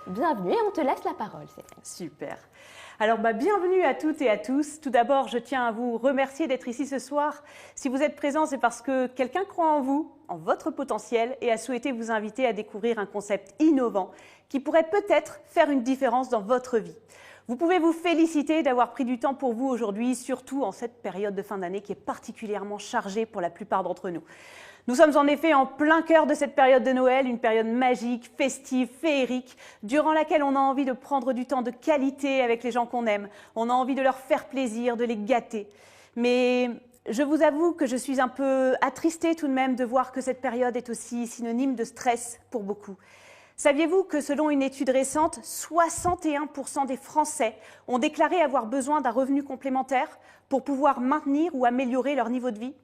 Bienvenue et on te laisse la parole, Stéphanie. Super. Alors, bienvenue à toutes et à tous. Tout d'abord, je tiens à vous remercier d'être ici ce soir. Si vous êtes présents, c'est parce que quelqu'un croit en vous, en votre potentiel et a souhaité vous inviter à découvrir un concept innovant qui pourrait peut-être faire une différence dans votre vie. Vous pouvez vous féliciter d'avoir pris du temps pour vous aujourd'hui, surtout en cette période de fin d'année qui est particulièrement chargée pour la plupart d'entre nous. Nous sommes en effet en plein cœur de cette période de Noël, une période magique, festive, féerique, durant laquelle on a envie de prendre du temps de qualité avec les gens qu'on aime. On a envie de leur faire plaisir, de les gâter. Mais je vous avoue que je suis un peu attristée tout de même de voir que cette période est aussi synonyme de stress pour beaucoup. Saviez-vous que selon une étude récente, 61% des Français ont déclaré avoir besoin d'un revenu complémentaire pour pouvoir maintenir ou améliorer leur niveau de vie ?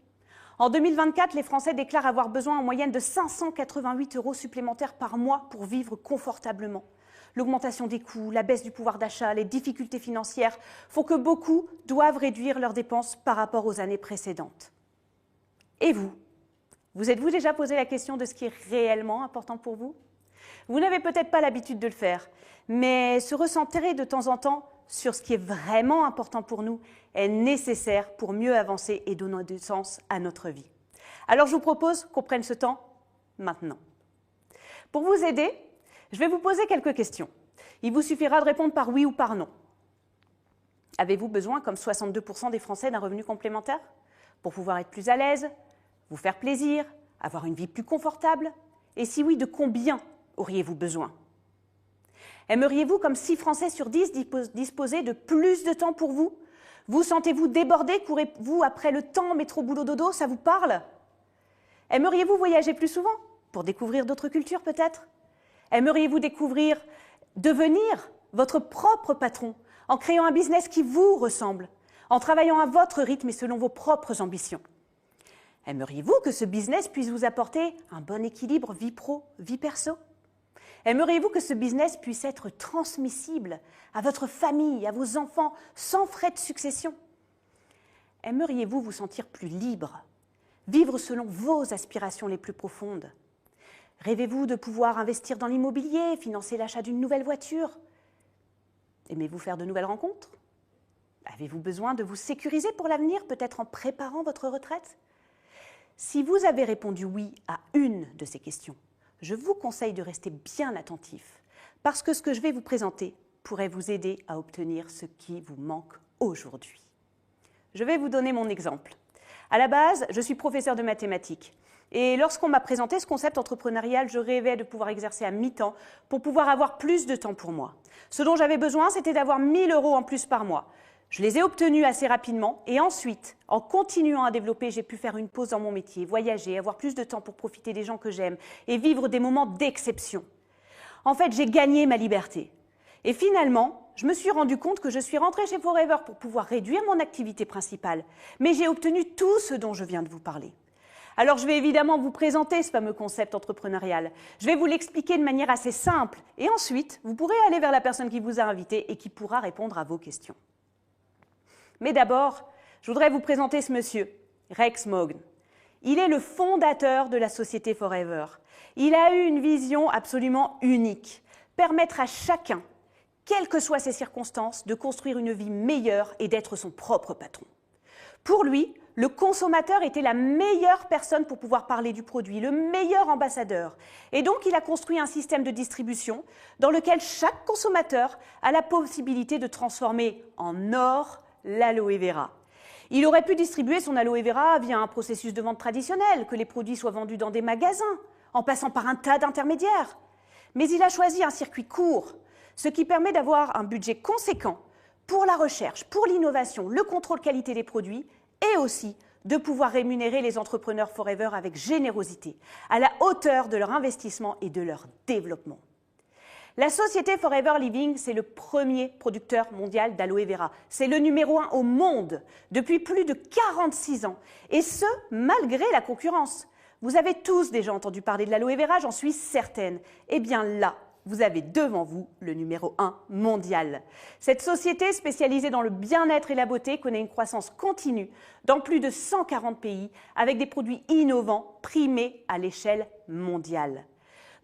En 2024, les Français déclarent avoir besoin en moyenne de 588 € supplémentaires par mois pour vivre confortablement. L'augmentation des coûts, la baisse du pouvoir d'achat, les difficultés financières font que beaucoup doivent réduire leurs dépenses par rapport aux années précédentes. Et vous êtes-vous déjà posé la question de ce qui est réellement important pour vous ? Vous n'avez peut-être pas l'habitude de le faire, mais se recentrer de temps en temps sur ce qui est vraiment important pour nous est nécessaire pour mieux avancer et donner du sens à notre vie. Alors je vous propose qu'on prenne ce temps maintenant. Pour vous aider, je vais vous poser quelques questions. Il vous suffira de répondre par oui ou par non. Avez-vous besoin, comme 62% des Français, d'un revenu complémentaire pour pouvoir être plus à l'aise, vous faire plaisir, avoir une vie plus confortable? Et si oui, de combien auriez-vous besoin? Aimeriez-vous, comme 6 Français sur 10, disposer de plus de temps pour vous? Vous sentez-vous débordé? Courez-vous après le temps, métro, boulot, dodo? Ça vous parle? Aimeriez-vous voyager plus souvent pour découvrir d'autres cultures peut-être? Aimeriez-vous devenir votre propre patron en créant un business qui vous ressemble, en travaillant à votre rythme et selon vos propres ambitions? Aimeriez-vous que ce business puisse vous apporter un bon équilibre vie pro, vie perso? Aimeriez-vous que ce business puisse être transmissible à votre famille, à vos enfants, sans frais de succession? Aimeriez-vous vous sentir plus libre, vivre selon vos aspirations les plus profondes? Rêvez-vous de pouvoir investir dans l'immobilier, financer l'achat d'une nouvelle voiture? Aimez-vous faire de nouvelles rencontres? Avez-vous besoin de vous sécuriser pour l'avenir, peut-être en préparant votre retraite? Si vous avez répondu oui à une de ces questions, je vous conseille de rester bien attentif, parce que ce que je vais vous présenter pourrait vous aider à obtenir ce qui vous manque aujourd'hui. Je vais vous donner mon exemple. À la base, je suis professeur de mathématiques. Et lorsqu'on m'a présenté ce concept entrepreneurial, je rêvais de pouvoir exercer à mi-temps pour pouvoir avoir plus de temps pour moi. Ce dont j'avais besoin, c'était d'avoir 1 000 € en plus par mois. Je les ai obtenus assez rapidement et ensuite, en continuant à développer, j'ai pu faire une pause dans mon métier, voyager, avoir plus de temps pour profiter des gens que j'aime et vivre des moments d'exception. En fait, j'ai gagné ma liberté. Et finalement, je me suis rendu compte que je suis rentrée chez Forever pour pouvoir réduire mon activité principale. Mais j'ai obtenu tout ce dont je viens de vous parler. Alors, je vais évidemment vous présenter ce fameux concept entrepreneurial. Je vais vous l'expliquer de manière assez simple. Et ensuite, vous pourrez aller vers la personne qui vous a invité et qui pourra répondre à vos questions. Mais d'abord, je voudrais vous présenter ce monsieur, Rex Mogn. Il est le fondateur de la société Forever. Il a eu une vision absolument unique, permettre à chacun, quelles que soient ses circonstances, de construire une vie meilleure et d'être son propre patron. Pour lui, le consommateur était la meilleure personne pour pouvoir parler du produit, le meilleur ambassadeur. Et donc, il a construit un système de distribution dans lequel chaque consommateur a la possibilité de transformer en or l'aloe vera. Il aurait pu distribuer son aloe vera via un processus de vente traditionnel, que les produits soient vendus dans des magasins, en passant par un tas d'intermédiaires. Mais il a choisi un circuit court, ce qui permet d'avoir un budget conséquent pour la recherche, pour l'innovation, le contrôle qualité des produits et aussi de pouvoir rémunérer les entrepreneurs Forever avec générosité, à la hauteur de leur investissement et de leur développement. La société Forever Living, c'est le premier producteur mondial d'aloe vera. C'est le numéro 1 au monde depuis plus de 46 ans. Et ce, malgré la concurrence. Vous avez tous déjà entendu parler de l'aloe vera, j'en suis certaine. Eh bien là, vous avez devant vous le numéro 1 mondial. Cette société spécialisée dans le bien-être et la beauté connaît une croissance continue dans plus de 140 pays avec des produits innovants primés à l'échelle mondiale.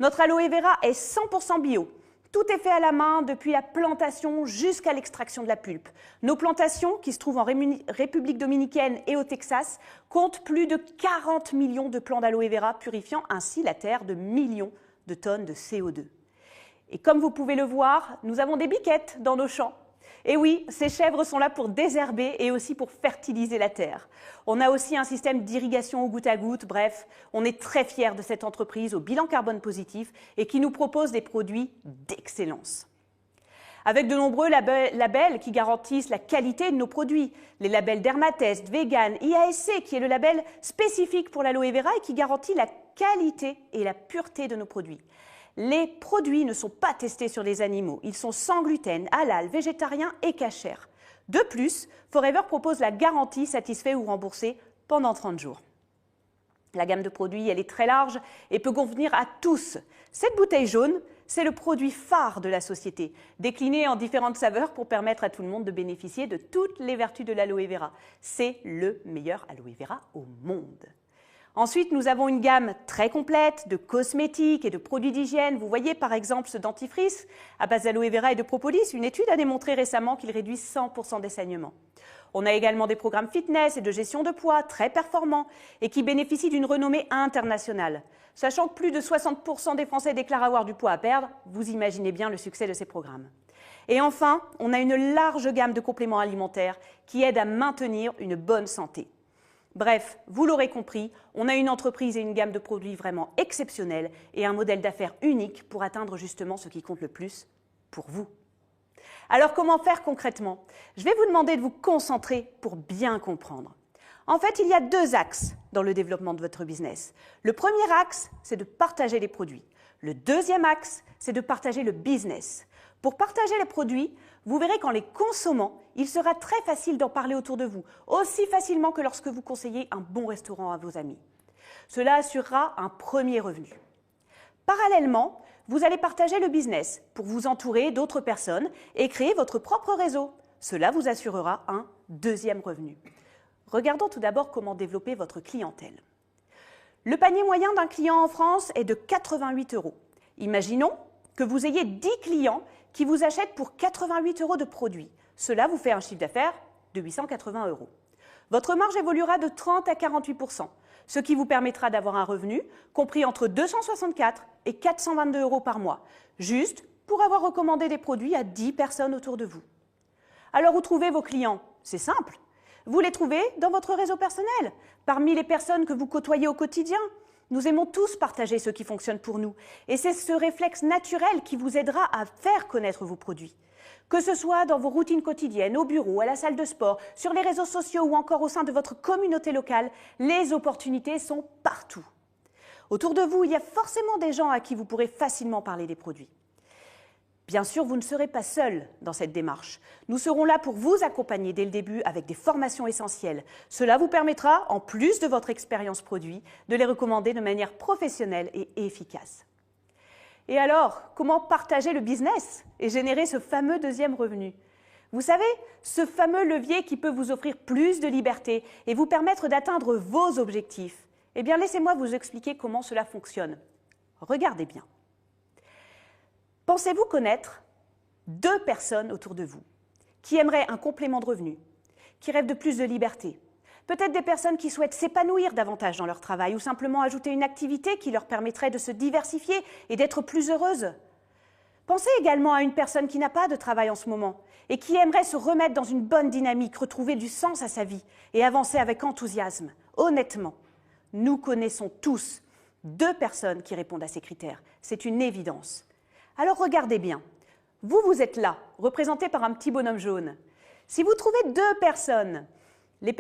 Notre aloe vera est 100% bio, Tout est fait à la main, depuis la plantation jusqu'à l'extraction de la pulpe. Nos plantations, qui se trouvent en République dominicaine et au Texas, comptent plus de 40 millions de plants d'aloe vera, purifiant ainsi la terre de millions de tonnes de CO2. Et comme vous pouvez le voir, nous avons des biquettes dans nos champs. Et oui, ces chèvres sont là pour désherber et aussi pour fertiliser la terre. On a aussi un système d'irrigation au goutte à goutte. Bref, on est très fiers de cette entreprise au bilan carbone positif et qui nous propose des produits d'excellence. Avec de nombreux labels qui garantissent la qualité de nos produits. Les labels Dermatest, Vegan, IASC, qui est le label spécifique pour l'aloe vera et qui garantit la qualité et la pureté de nos produits. Les produits ne sont pas testés sur les animaux. Ils sont sans gluten, halal, végétariens et kasher. De plus, Forever propose la garantie satisfait ou remboursé pendant 30 jours. La gamme de produits, elle est très large et peut convenir à tous. Cette bouteille jaune, c'est le produit phare de la société, décliné en différentes saveurs pour permettre à tout le monde de bénéficier de toutes les vertus de l'aloe vera. C'est le meilleur aloe vera au monde. Ensuite, nous avons une gamme très complète de cosmétiques et de produits d'hygiène. Vous voyez par exemple ce dentifrice à base d'aloe vera et de propolis. Une étude a démontré récemment qu'il réduit 100% des saignements. On a également des programmes fitness et de gestion de poids très performants et qui bénéficient d'une renommée internationale. Sachant que plus de 60% des Français déclarent avoir du poids à perdre, vous imaginez bien le succès de ces programmes. Et enfin, on a une large gamme de compléments alimentaires qui aident à maintenir une bonne santé. Bref, vous l'aurez compris, on a une entreprise et une gamme de produits vraiment exceptionnels et un modèle d'affaires unique pour atteindre justement ce qui compte le plus pour vous. Alors comment faire concrètement? Je vais vous demander de vous concentrer pour bien comprendre. En fait, il y a deux axes dans le développement de votre business. Le premier axe, c'est de partager les produits. Le deuxième axe, c'est de partager le business. Pour partager les produits, vous verrez qu'en les consommant, il sera très facile d'en parler autour de vous, aussi facilement que lorsque vous conseillez un bon restaurant à vos amis. Cela assurera un premier revenu. Parallèlement, vous allez partager le business pour vous entourer d'autres personnes et créer votre propre réseau. Cela vous assurera un deuxième revenu. Regardons tout d'abord comment développer votre clientèle. Le panier moyen d'un client en France est de 88 €. Imaginons que vous ayez 10 clients qui vous achètent pour 88 € de produits. Cela vous fait un chiffre d'affaires de 880 €. Votre marge évoluera de 30 à 48%, ce qui vous permettra d'avoir un revenu compris entre 264 et 422 € par mois, juste pour avoir recommandé des produits à 10 personnes autour de vous. Alors où trouver vos clients? C'est simple. Vous les trouvez dans votre réseau personnel, parmi les personnes que vous côtoyez au quotidien. Nous aimons tous partager ce qui fonctionne pour nous. Et c'est ce réflexe naturel qui vous aidera à faire connaître vos produits. Que ce soit dans vos routines quotidiennes, au bureau, à la salle de sport, sur les réseaux sociaux ou encore au sein de votre communauté locale, les opportunités sont partout. Autour de vous, il y a forcément des gens à qui vous pourrez facilement parler des produits. Bien sûr, vous ne serez pas seul dans cette démarche. Nous serons là pour vous accompagner dès le début avec des formations essentielles. Cela vous permettra, en plus de votre expérience produit, de les recommander de manière professionnelle et efficace. Et alors, comment partager le business et générer ce fameux deuxième revenu? Vous savez, ce fameux levier qui peut vous offrir plus de liberté et vous permettre d'atteindre vos objectifs. Eh bien, laissez-moi vous expliquer comment cela fonctionne. Regardez bien. Pensez-vous connaître 2 personnes autour de vous qui aimeraient un complément de revenu, qui rêvent de plus de liberté? Peut-être des personnes qui souhaitent s'épanouir davantage dans leur travail ou simplement ajouter une activité qui leur permettrait de se diversifier et d'être plus heureuses. Pensez également à une personne qui n'a pas de travail en ce moment et qui aimerait se remettre dans une bonne dynamique, retrouver du sens à sa vie et avancer avec enthousiasme. Honnêtement, nous connaissons tous 2 personnes qui répondent à ces critères. C'est une évidence. Alors regardez bien, vous êtes là, représenté par un petit bonhomme jaune. Si vous trouvez 2 personnes, les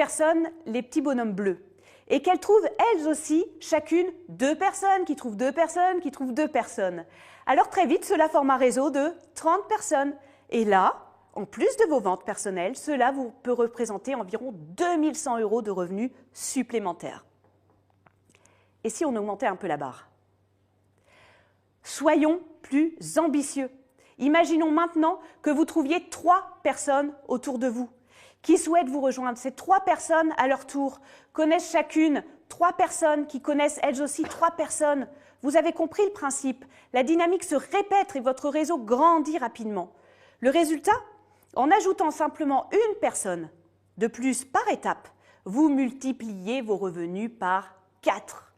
petits bonhommes bleus, et qu'elles trouvent elles aussi, chacune, 2 personnes, qui trouvent 2 personnes, qui trouvent 2 personnes, alors très vite, cela forme un réseau de 30 personnes. Et là, en plus de vos ventes personnelles, cela vous peut représenter environ 2100 € de revenus supplémentaires. Et si on augmentait un peu la barre? Soyons plus ambitieux. Imaginons maintenant que vous trouviez 3 personnes autour de vous qui souhaitent vous rejoindre. Ces 3 personnes, à leur tour, connaissent chacune 3 personnes qui connaissent elles aussi 3 personnes. Vous avez compris le principe. La dynamique se répète et votre réseau grandit rapidement. Le résultat, en ajoutant simplement une personne de plus par étape, vous multipliez vos revenus par 4.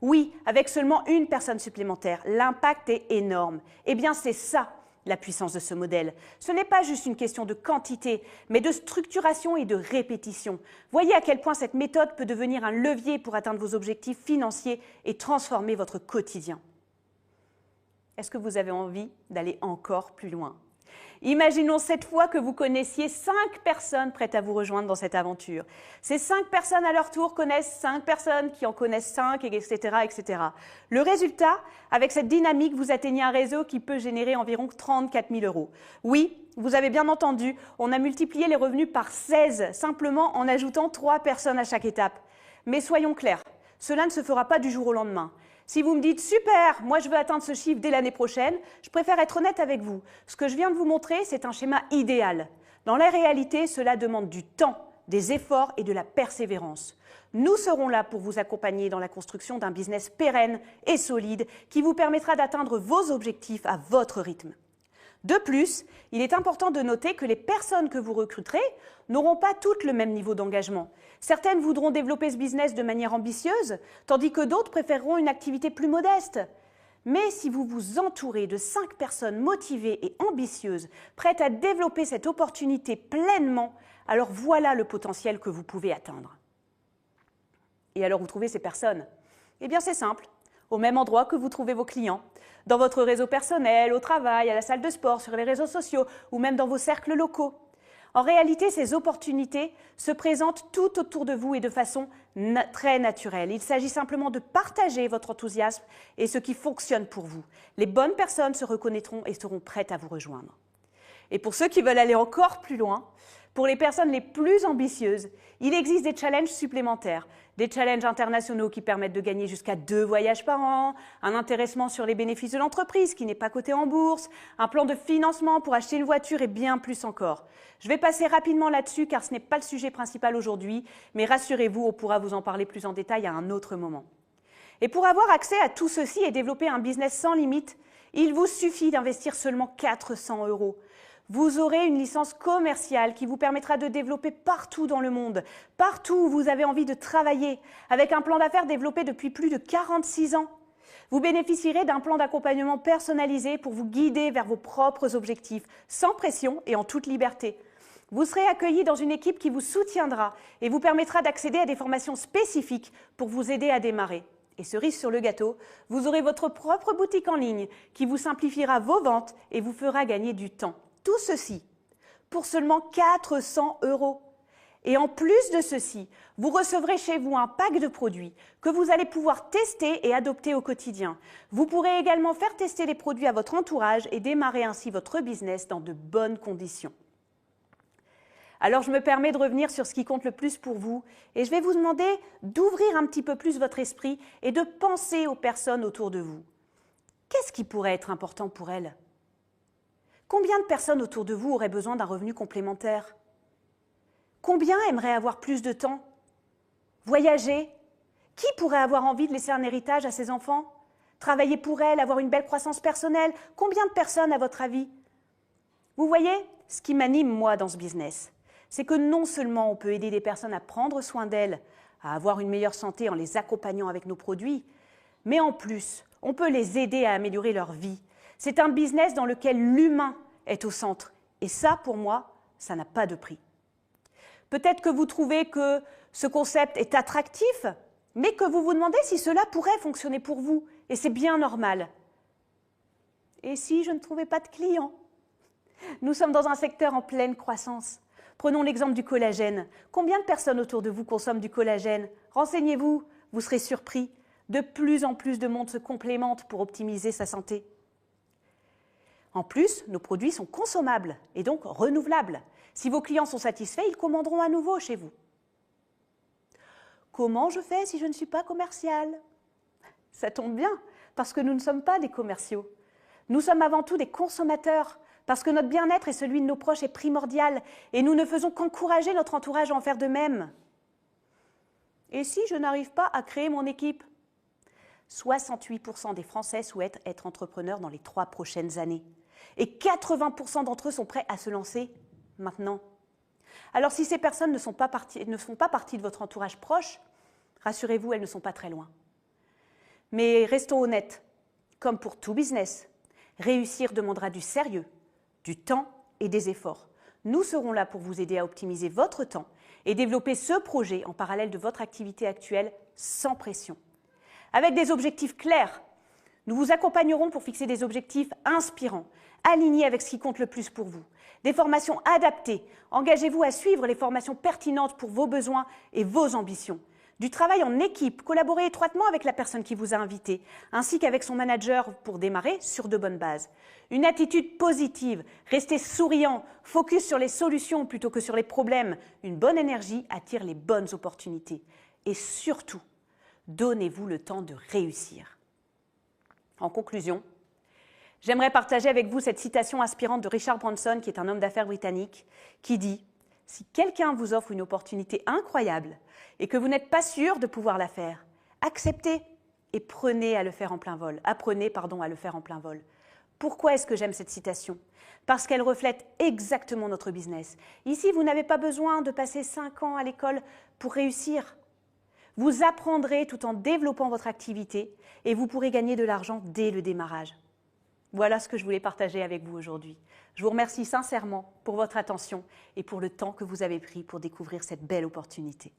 Oui, avec seulement une personne supplémentaire, l'impact est énorme. Eh bien, c'est ça la puissance de ce modèle. Ce n'est pas juste une question de quantité, mais de structuration et de répétition. Voyez à quel point cette méthode peut devenir un levier pour atteindre vos objectifs financiers et transformer votre quotidien. Est-ce que vous avez envie d'aller encore plus loin ? Imaginons cette fois que vous connaissiez 5 personnes prêtes à vous rejoindre dans cette aventure. Ces 5 personnes à leur tour connaissent 5 personnes qui en connaissent 5, etc., etc. Le résultat, avec cette dynamique, vous atteignez un réseau qui peut générer environ 34 000 €. Oui, vous avez bien entendu, on a multiplié les revenus par 16, simplement en ajoutant 3 personnes à chaque étape. Mais soyons clairs, cela ne se fera pas du jour au lendemain. Si vous me dites « Super, moi je veux atteindre ce chiffre dès l'année prochaine », je préfère être honnête avec vous. Ce que je viens de vous montrer, c'est un schéma idéal. Dans la réalité, cela demande du temps, des efforts et de la persévérance. Nous serons là pour vous accompagner dans la construction d'un business pérenne et solide qui vous permettra d'atteindre vos objectifs à votre rythme. De plus, il est important de noter que les personnes que vous recruterez n'auront pas toutes le même niveau d'engagement. Certaines voudront développer ce business de manière ambitieuse, tandis que d'autres préféreront une activité plus modeste. Mais si vous vous entourez de 5 personnes motivées et ambitieuses, prêtes à développer cette opportunité pleinement, alors voilà le potentiel que vous pouvez atteindre. Et alors, vous trouvez ces personnes? Eh bien, c'est simple. Au même endroit que vous trouvez vos clients, dans votre réseau personnel, au travail, à la salle de sport, sur les réseaux sociaux ou même dans vos cercles locaux. En réalité, ces opportunités se présentent tout autour de vous et de façon très naturelle. Il s'agit simplement de partager votre enthousiasme et ce qui fonctionne pour vous. Les bonnes personnes se reconnaîtront et seront prêtes à vous rejoindre. Et pour ceux qui veulent aller encore plus loin, pour les personnes les plus ambitieuses, il existe des challenges supplémentaires. Des challenges internationaux qui permettent de gagner jusqu'à 2 voyages par an, un intéressement sur les bénéfices de l'entreprise qui n'est pas coté en bourse, un plan de financement pour acheter une voiture et bien plus encore. Je vais passer rapidement là-dessus car ce n'est pas le sujet principal aujourd'hui, mais rassurez-vous, on pourra vous en parler plus en détail à un autre moment. Et pour avoir accès à tout ceci et développer un business sans limite, il vous suffit d'investir seulement 400 €. Vous aurez une licence commerciale qui vous permettra de développer partout dans le monde, partout où vous avez envie de travailler, avec un plan d'affaires développé depuis plus de 46 ans. Vous bénéficierez d'un plan d'accompagnement personnalisé pour vous guider vers vos propres objectifs, sans pression et en toute liberté. Vous serez accueilli dans une équipe qui vous soutiendra et vous permettra d'accéder à des formations spécifiques pour vous aider à démarrer. Et cerise sur le gâteau, vous aurez votre propre boutique en ligne qui vous simplifiera vos ventes et vous fera gagner du temps. Tout ceci pour seulement 400 €. Et en plus de ceci, vous recevrez chez vous un pack de produits que vous allez pouvoir tester et adopter au quotidien. Vous pourrez également faire tester les produits à votre entourage et démarrer ainsi votre business dans de bonnes conditions. Alors je me permets de revenir sur ce qui compte le plus pour vous et je vais vous demander d'ouvrir un petit peu plus votre esprit et de penser aux personnes autour de vous. Qu'est-ce qui pourrait être important pour elles ? Combien de personnes autour de vous auraient besoin d'un revenu complémentaire? Combien aimeraient avoir plus de temps? Voyager? Qui pourrait avoir envie de laisser un héritage à ses enfants? Travailler pour elles, avoir une belle croissance personnelle? Combien de personnes à votre avis? Vous voyez, ce qui m'anime moi dans ce business, c'est que non seulement on peut aider des personnes à prendre soin d'elles, à avoir une meilleure santé en les accompagnant avec nos produits, mais en plus, on peut les aider à améliorer leur vie. C'est un business dans lequel l'humain est au centre. Et ça, pour moi, ça n'a pas de prix. Peut-être que vous trouvez que ce concept est attractif, mais que vous vous demandez si cela pourrait fonctionner pour vous. Et c'est bien normal. Et si je ne trouvais pas de clients? Nous sommes dans un secteur en pleine croissance. Prenons l'exemple du collagène. Combien de personnes autour de vous consomment du collagène? Renseignez-vous, vous serez surpris. De plus en plus de monde se complémente pour optimiser sa santé. En plus, nos produits sont consommables et donc renouvelables. Si vos clients sont satisfaits, ils commanderont à nouveau chez vous. Comment je fais si je ne suis pas commercial? Ça tombe bien, parce que nous ne sommes pas des commerciaux. Nous sommes avant tout des consommateurs, parce que notre bien-être et celui de nos proches est primordial et nous ne faisons qu'encourager notre entourage à en faire de même. Et si je n'arrive pas à créer mon équipe? 68% des Français souhaitent être entrepreneurs dans les 3 prochaines années. Et 80% d'entre eux sont prêts à se lancer maintenant. Alors si ces personnes ne font pas partie de votre entourage proche, rassurez-vous, elles ne sont pas très loin. Mais restons honnêtes, comme pour tout business, réussir demandera du sérieux, du temps et des efforts. Nous serons là pour vous aider à optimiser votre temps et développer ce projet en parallèle de votre activité actuelle sans pression. Avec des objectifs clairs, nous vous accompagnerons pour fixer des objectifs inspirants, alignés avec ce qui compte le plus pour vous. Des formations adaptées. Engagez-vous à suivre les formations pertinentes pour vos besoins et vos ambitions. Du travail en équipe, collaborez étroitement avec la personne qui vous a invité, ainsi qu'avec son manager pour démarrer sur de bonnes bases. Une attitude positive, restez souriant, focus sur les solutions plutôt que sur les problèmes. Une bonne énergie attire les bonnes opportunités. Et surtout, donnez-vous le temps de réussir. En conclusion, j'aimerais partager avec vous cette citation inspirante de Richard Branson, qui est un homme d'affaires britannique, qui dit « Si quelqu'un vous offre une opportunité incroyable et que vous n'êtes pas sûr de pouvoir la faire, acceptez et apprenez à le faire en plein vol. Pourquoi est-ce que j'aime cette citation? Parce qu'elle reflète exactement notre business. Ici, vous n'avez pas besoin de passer 5 ans à l'école pour réussir. Vous apprendrez tout en développant votre activité et vous pourrez gagner de l'argent dès le démarrage. Voilà ce que je voulais partager avec vous aujourd'hui. Je vous remercie sincèrement pour votre attention et pour le temps que vous avez pris pour découvrir cette belle opportunité.